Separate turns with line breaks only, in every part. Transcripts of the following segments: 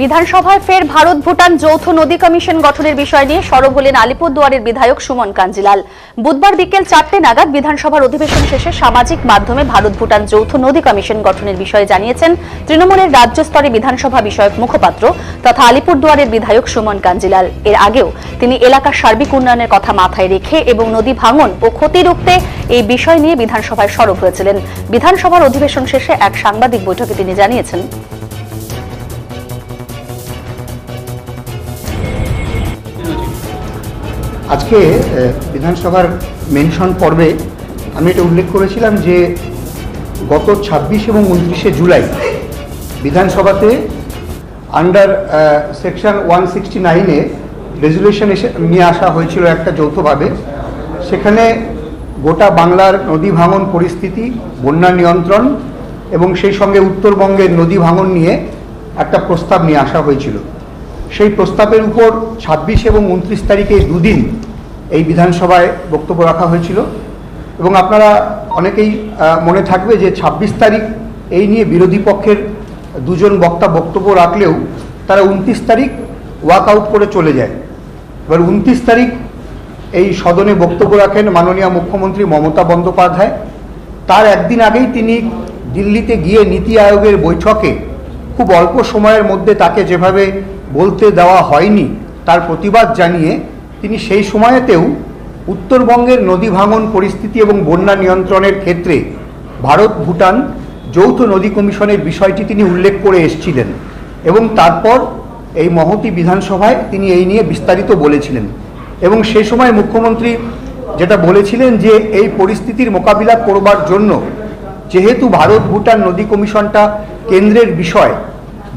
বিধানসভায় ফের ভারত ভুটান যৌথ নদী কমিশন গঠনের বিষয় নিয়ে সরব হলেন আলিপুরদুয়ারের বিধায়ক সুমন কাঞ্জিলাল। বুধবার বিকেল 4টে নাগাদ বিধানসভার অধিবেশন শেষে সামাজিক মাধ্যমে ভারত ভুটান যৌথ নদী কমিশন গঠনের বিষয়ে জানিয়েছেন তৃণমূলের রাজ্য স্তরে বিধানসভা বিষয়ক মুখপাত্র তথা আলিপুরদুয়ারের বিধায়ক সুমন কাঞ্জিলাল। এর আগেও তিনি এলাকার সার্বিক উন্নয়নের কথা মাথায় রেখে এবং নদী ভাঙন ও ক্ষতি রুখতে এই বিষয় নিয়ে বিধানসভায় সরব হয়েছিলেন। বিধানসভার অধিবেশন শেষে এক সাংবাদিক বৈঠকে তিনি জানিয়েছেন,
আজকে বিধানসভার মেনশন পর্বে আমি এটা উল্লেখ করেছিলাম যে গত 26 এবং 29শে জুলাই বিধানসভাতে আন্ডার সেকশন 169-এ রেজুলেশন নিয়ে আসা হয়েছিল একটা যৌথভাবে। সেখানে গোটা বাংলার নদী ভাঙন পরিস্থিতি, বন্যা নিয়ন্ত্রণ এবং সেই সঙ্গে উত্তরবঙ্গের নদী ভাঙন নিয়ে একটা প্রস্তাব নিয়ে আসা হয়েছিল। সেই প্রস্তাবের উপর 26 এবং 29 তারিখে দুদিন এই বিধানসভায় বক্তব্য রাখা হয়েছিল এবং আপনারা অনেকেই মনে থাকবে যে 26 তারিখ এই নিয়ে বিরোধী পক্ষের দুজন বক্তা বক্তব্য রাখলেও তারা 29 তারিখ ওয়াক আউট করে চলে যায়। এবার 29 তারিখ এই সদনে বক্তব্য রাখেন মাননীয় মুখ্যমন্ত্রী মমতা বন্দ্যোপাধ্যায়। তার একদিন আগেই তিনি দিল্লিতে গিয়ে নীতি আয়োগের বৈঠকে খুব অল্প সময়ের মধ্যে তাকে যেভাবে বলতে দেওয়া হয়নি তার প্রতিবাদ জানিয়ে তিনি সেই সময়েতেও উত্তরবঙ্গের নদী ভাঙন পরিস্থিতি এবং বন্যা নিয়ন্ত্রণের ক্ষেত্রে ভারত ভুটান যৌথ নদী কমিশনের বিষয়টি তিনি উল্লেখ করে এসেছিলেন এবং তারপর এই মহতী বিধানসভায় তিনি এই নিয়ে বিস্তারিত বলেছিলেন এবং সেই সময় মুখ্যমন্ত্রী যেটা বলেছিলেন যে এই পরিস্থিতির মোকাবিলা করবার জন্য যেহেতু ভারত ভুটান নদী কমিশনটা কেন্দ্রের বিষয়,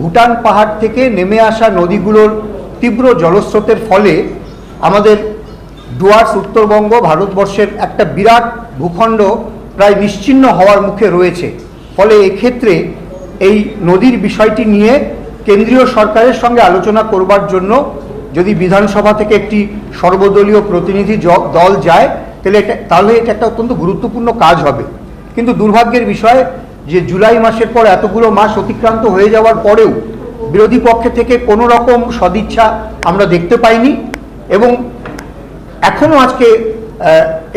ভুটান পাহাড় থেকে নেমে আসা নদীগুলোর তীব্র জলস্রোতের ফলে আমাদের ডুয়ার্স উত্তরবঙ্গ ভারতবর্ষের একটা বিরাট ভূখণ্ড প্রায় নিশ্চিহ্ন হওয়ার মুখে রয়েছে। ফলে এক্ষেত্রে এই নদীর বিষয়টি নিয়ে কেন্দ্রীয় সরকারের সঙ্গে আলোচনা করবার জন্য যদি বিধানসভা থেকে একটি সর্বদলীয় প্রতিনিধি দল যায় তাহলে এটা একটা অত্যন্ত গুরুত্বপূর্ণ কাজ হবে। কিন্তু দুর্ভাগ্যের বিষয় যে জুলাই মাসের পর এতগুলো মাস অতিক্রান্ত হয়ে যাওয়ার পরেও বিরোধী পক্ষে থেকে কোনো রকম সদিচ্ছা আমরা দেখতে পাইনি এবং এখনও আজকে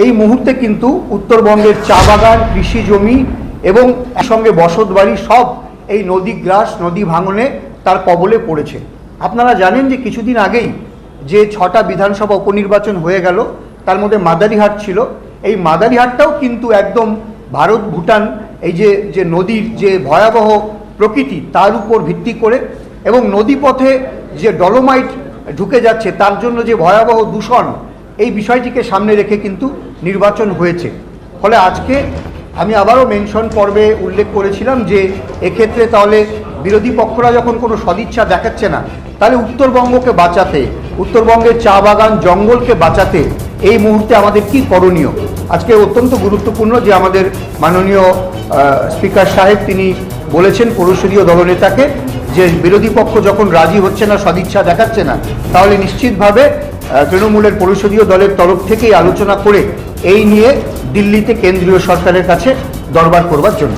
এই মুহূর্তে কিন্তু উত্তরবঙ্গের চা বাগান, কৃষি জমি এবং সঙ্গে বসত বাড়ি সব এই নদী গ্রাস, নদী ভাঙনে তার কবলে পড়েছে। আপনারা জানেন যে কিছুদিন আগেই যে 6টা বিধানসভা উপনির্বাচন হয়ে গেল তার মধ্যে মাদারিহাট ছিল। এই মাদারিহাটটাও কিন্তু একদম ভারত ভুটান এই যে নদীর যে ভয়াবহ প্রকৃতি তার উপর ভিত্তি করে এবং নদীপথে যে ডলোমাইট ঢুকে যাচ্ছে তার জন্য যে ভয়াবহ দূষণ, এই বিষয়টিকে সামনে রেখে কিন্তু নির্বাচন হয়েছে। ফলে আজকে আমি আবারও মেনশন পর্বে উল্লেখ করেছিলাম যে এক্ষেত্রে তাহলে বিরোধী পক্ষরা যখন কোনো সদিচ্ছা দেখাচ্ছে না তাহলে উত্তরবঙ্গকে বাঁচাতে, উত্তরবঙ্গের চা বাগান জঙ্গলকে বাঁচাতে এই মুহূর্তে আমাদের কি করণীয়। আজকে অত্যন্ত গুরুত্বপূর্ণ যে আমাদের মাননীয় স্পিকার সাহেব তিনি বলেছেন পরিষদীয় দলনেতাকে যে বিরোধী পক্ষ যখন রাজি হচ্ছে না, সদিচ্ছা দেখাচ্ছে না, তাহলে নিশ্চিতভাবে তৃণমূলের পরিষদীয় দলের তরফ থেকেই আলোচনা করে এই নিয়ে দিল্লিতে কেন্দ্রীয় সরকারের কাছে দরবার করবার জন্য